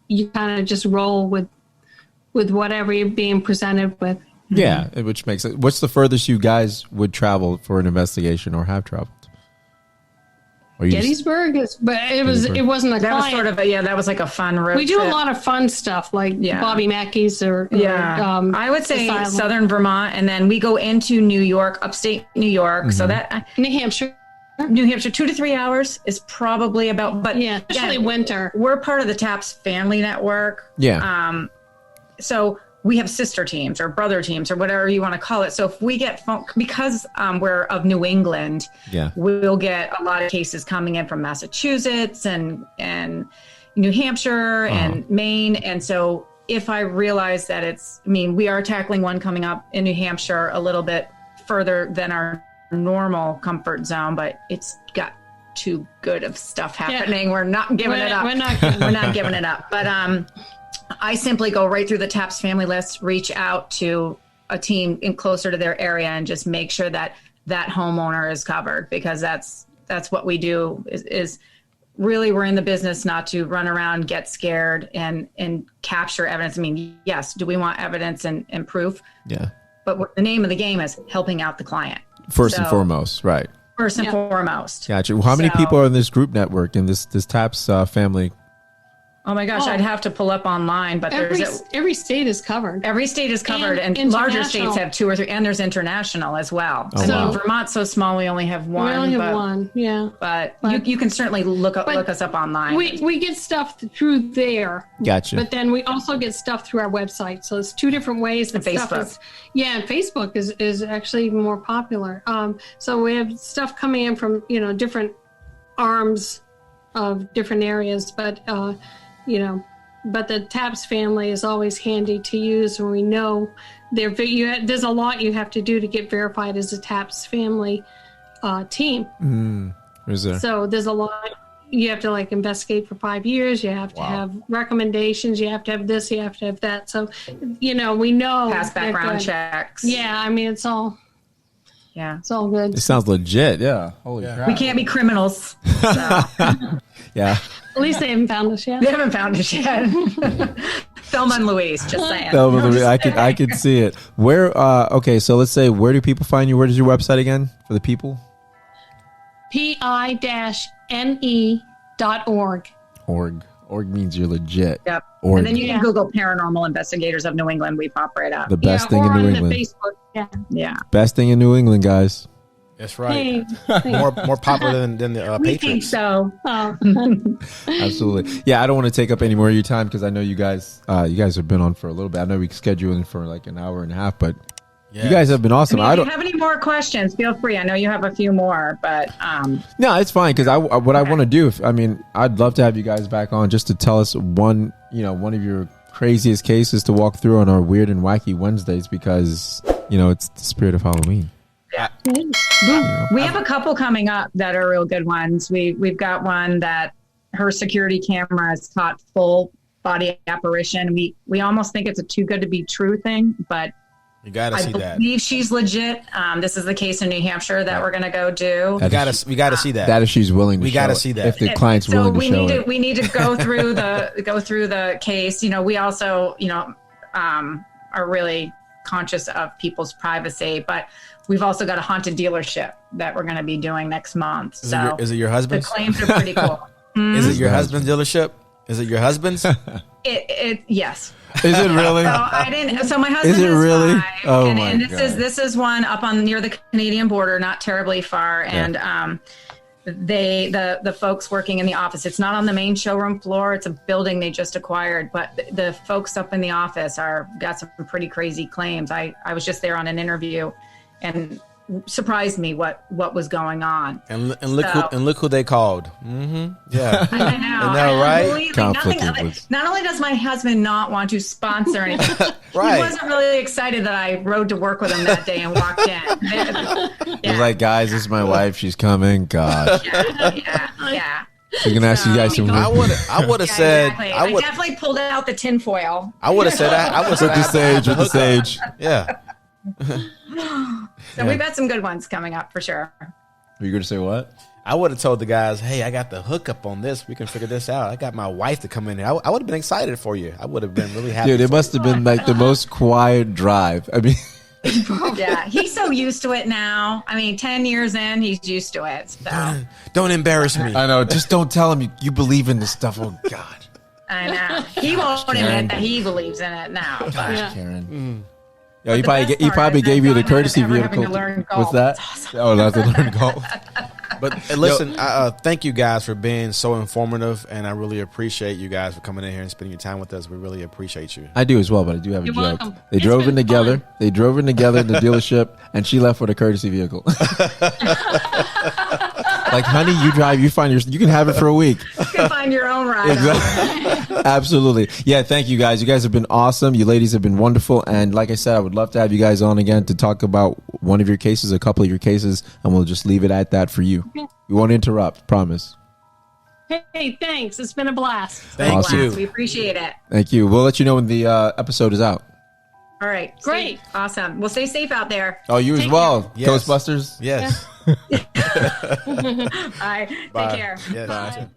[SPEAKER 1] you kind of just roll with whatever you're being presented with.
[SPEAKER 2] Yeah, which makes it. What's the furthest you guys would travel for an investigation or have traveled?
[SPEAKER 1] Gettysburg it wasn't a client.
[SPEAKER 4] That was sort of that was like a fun road
[SPEAKER 1] We do
[SPEAKER 4] trip.
[SPEAKER 1] a lot of fun stuff like Bobby Mackey's or
[SPEAKER 4] I would say Asylum. Southern Vermont, and then we go into New York, upstate New York. Mm-hmm. So that
[SPEAKER 1] New Hampshire,
[SPEAKER 4] 2 to 3 hours is probably about. But
[SPEAKER 1] especially winter.
[SPEAKER 4] We're part of the TAPS family network.
[SPEAKER 2] Yeah.
[SPEAKER 4] So we have sister teams or brother teams or whatever you want to call it. So if we get because we're of New England, we'll get a lot of cases coming in from Massachusetts and New Hampshire and Maine. And so if I realize that we are tackling one coming up in New Hampshire a little bit further than our normal comfort zone, but it's got too good of stuff happening. Yeah. We're not giving it up. We're not giving it up. But I simply go right through the TAPS family list, reach out to a team in closer to their area and just make sure that homeowner is covered, because that's what we do is really, we're in the business not to run around, get scared and capture evidence. I mean, yes, do we want evidence and proof?
[SPEAKER 2] Yeah.
[SPEAKER 4] But the name of the game is helping out the client.
[SPEAKER 2] First and foremost, right.
[SPEAKER 4] First and foremost.
[SPEAKER 2] Gotcha. Well, how many people are in this group network, in this TAPS family?
[SPEAKER 4] Oh my gosh, I'd have to pull up online, but
[SPEAKER 1] every state is covered.
[SPEAKER 4] Every state is covered, and larger states have 2 or 3, and there's international as well.
[SPEAKER 2] Oh,
[SPEAKER 4] so Vermont's so small, we only have one.
[SPEAKER 1] We only have one, yeah.
[SPEAKER 4] But you can certainly look us up online.
[SPEAKER 1] We get stuff through there.
[SPEAKER 2] Gotcha.
[SPEAKER 1] But then we also get stuff through our website. So it's 2 different ways.
[SPEAKER 4] And Facebook.
[SPEAKER 1] And Facebook is actually more popular. So we have stuff coming in from, different arms of different areas, but but the TAPS family is always handy to use, and we know there's a lot you have to do to get verified as a TAPS family team.
[SPEAKER 2] Is there?
[SPEAKER 1] So there's a lot. You have to investigate for 5 years. You have to have recommendations. You have to have this. You have to have that. So, we know.
[SPEAKER 4] Pass background checks.
[SPEAKER 1] Yeah, it's all.
[SPEAKER 4] Yeah,
[SPEAKER 1] it's all good.
[SPEAKER 2] It sounds legit. Yeah. Holy crap.
[SPEAKER 4] We can't be criminals. So.
[SPEAKER 2] Yeah.
[SPEAKER 1] At least they haven't found us yet.
[SPEAKER 4] They haven't found us yet. Thelma and Louise, just saying.
[SPEAKER 2] Thelma and Louise, I can see it. Where? Okay, so let's say, where do people find you? Where is your website again for the people?
[SPEAKER 1] pi-ne.org.
[SPEAKER 2] Org means you're legit.
[SPEAKER 4] Yep.
[SPEAKER 2] Org.
[SPEAKER 4] And then you can Google Paranormal Investigators of New England. We pop right up.
[SPEAKER 2] The best thing in New England.
[SPEAKER 1] Facebook.
[SPEAKER 4] Yeah.
[SPEAKER 2] Best thing in New England, guys.
[SPEAKER 3] That's right.
[SPEAKER 1] Hey.
[SPEAKER 3] More popular than the
[SPEAKER 1] We think
[SPEAKER 3] Patriots.
[SPEAKER 1] so.
[SPEAKER 2] Absolutely. Yeah, I don't want to take up any more of your time because I know you guys have been on for a little bit. I know we scheduled in for like an hour and a half, but you guys have been awesome.
[SPEAKER 4] If you have any more questions, feel free. I know you have a few more, but
[SPEAKER 2] no, it's fine because I want to do. I'd love to have you guys back on just to tell us one of your craziest cases to walk through on our weird and wacky Wednesdays because it's the spirit of Halloween.
[SPEAKER 4] Yeah. We have a couple coming up that are real good ones. We've got one that her security camera has caught full body apparition. We almost think it's a too good to be true thing, but
[SPEAKER 3] you gotta see that.
[SPEAKER 4] I believe she's legit. This is the case in New Hampshire that we're gonna go do.
[SPEAKER 3] We gotta see that.
[SPEAKER 2] That if she's willing to. We gotta
[SPEAKER 3] see that
[SPEAKER 2] if the client's willing to show it.
[SPEAKER 4] We need to go through the case. We also are really conscious of people's privacy, but we've also got a haunted dealership that we're going to be doing next month.
[SPEAKER 3] Is it your husband's?
[SPEAKER 4] The claims are pretty cool.
[SPEAKER 3] Is it your husband's dealership? Is it your husband's?
[SPEAKER 4] Yes.
[SPEAKER 2] Is it really?
[SPEAKER 4] So my husband is
[SPEAKER 2] really?
[SPEAKER 4] 5,
[SPEAKER 2] oh
[SPEAKER 4] and
[SPEAKER 2] my
[SPEAKER 4] God.
[SPEAKER 2] This
[SPEAKER 4] is one up on near the Canadian border, not terribly far, and the folks working in the office. It's not on the main showroom floor. It's a building they just acquired, but the folks up in the office got some pretty crazy claims. I was just there on an interview, and surprised me what was going on.
[SPEAKER 3] And look who they called. Mm-hmm. Yeah,
[SPEAKER 4] I know.
[SPEAKER 3] Isn't that
[SPEAKER 4] right? Not only does my husband not want to sponsor anything,
[SPEAKER 3] right.
[SPEAKER 4] He wasn't really excited that I rode to work with him that day and walked in.
[SPEAKER 2] He's like, guys, this is my wife. She's coming. God.
[SPEAKER 4] Yeah.
[SPEAKER 2] She's gonna ask you guys some.
[SPEAKER 3] I would have said.
[SPEAKER 4] Exactly. I definitely pulled out the tinfoil.
[SPEAKER 3] I would have said. I would
[SPEAKER 2] with the sage.
[SPEAKER 3] Yeah.
[SPEAKER 4] So we've got some good ones coming up for sure.
[SPEAKER 2] Were you going to say what?
[SPEAKER 3] I would have told the guys, hey, I got the hookup on this. We can figure this out. I got my wife to come in here. I would have been excited for you. I would have been really happy.
[SPEAKER 2] Dude, it must have been like the most quiet drive. I mean,
[SPEAKER 4] yeah, he's so used to it now. 10 years in, he's used to it. So.
[SPEAKER 3] Don't embarrass me.
[SPEAKER 2] I know. Just don't tell him you believe in this stuff. Oh, God.
[SPEAKER 4] I know. He won't admit that he believes in it now.
[SPEAKER 2] Gosh, Karen. Yeah, he probably gave you the courtesy vehicle. What's that? Awesome. Oh, not to learn golf.
[SPEAKER 3] But listen, thank you guys for being so informative, and I really appreciate you guys for coming in here and spending your time with us. We really apprite you.
[SPEAKER 2] I do as well, but I do have a joke.
[SPEAKER 1] Welcome.
[SPEAKER 2] They drove in together. They drove in together in the dealership, and she left with a courtesy vehicle. Like, honey, you drive. You can have it for a week.
[SPEAKER 4] You can find your own ride.
[SPEAKER 2] Exactly. Absolutely. Yeah. Thank you guys. You guys have been awesome. You ladies have been wonderful. And like I said, I would love to have you guys on again to talk about one of your cases, a couple of your cases, and we'll just leave it at that for you. Okay. We won't interrupt. Promise.
[SPEAKER 1] Hey, thanks. It's been a blast.
[SPEAKER 3] Thank you.
[SPEAKER 4] We appreciate it.
[SPEAKER 2] Thank you. We'll let you know when the episode is out.
[SPEAKER 4] All right.
[SPEAKER 1] Great.
[SPEAKER 4] Awesome. Well, stay safe out there.
[SPEAKER 2] Oh, you as well. Yes. Ghostbusters.
[SPEAKER 3] Yes.
[SPEAKER 4] Bye. Take care.
[SPEAKER 3] Yes.
[SPEAKER 1] Bye.